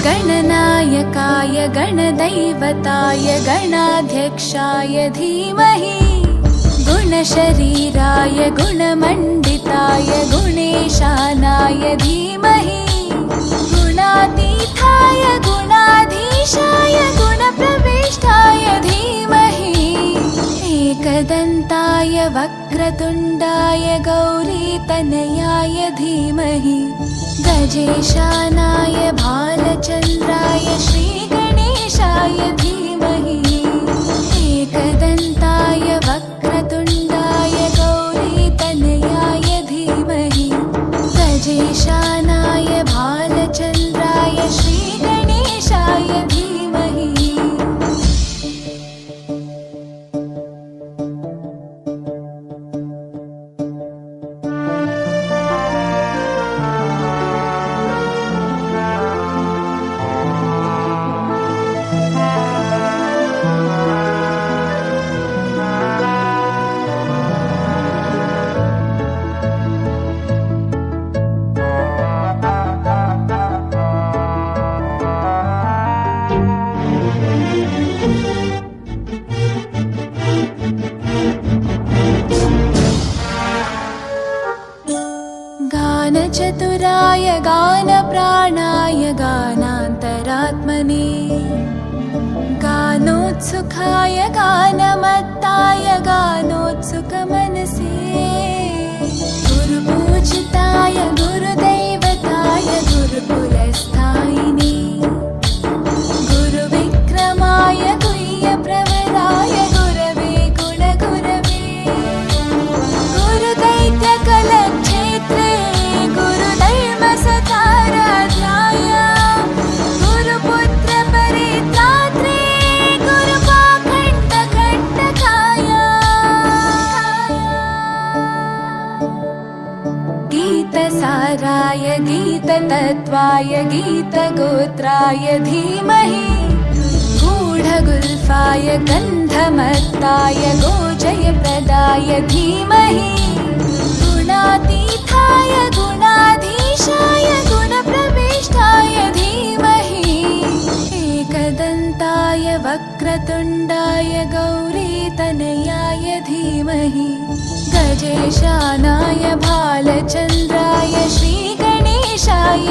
गणनायकाय गणदैवताय गणाध्यक्षाय धीमहि गुणशरीराय गुणमण्डिताय गुणेशानाय धीमहि गुणातीताय गुणाधीशाय गुणप्रविष्टाय धीमहि एकदन्ताय वक्रतुण्डाय गौरीतनयाय धीमहि गजेशानाय भालचन्द्राय श्रीगणेशाय धीमहि एकदन्ताय वक्रतुण्डाय गौरीतनयाय धीमहि गजेशानाय भालचन्द्राय श्रीगणेशाय धीमहि। गानचतुराय गानप्राणाय गानान्तरात्मने गानोत्सुकाय गानमत्ताय गानोत्सुकमनसे गुरुपूजिताय गुरुदैवताय गुरुकुलस्थायिने गुरुविक्रमाय गुह्यप्रवराय गुरवे गुणगुरवे गुरुदैत्यकलक्षेत्रे गुरुधर्मसताराध्याय गुरुपुत्रपरित्रात्रे गुरुपाखण्डकण्टकाय गीतसाराय गीततत्त्वाय गीतगोत्राय धीमहि गूढगुल्फाय गन्धमत्ताय गोजयप्रदाय धीमहि गुणातीताय गुणाधीशाय गुणप्रविष्टाय धीमहि एकदन्ताय वक्रतुण्डाय गौरीतनयाय धीमहि गजेशानाय भालचन्द्राय श्रीगणेशाय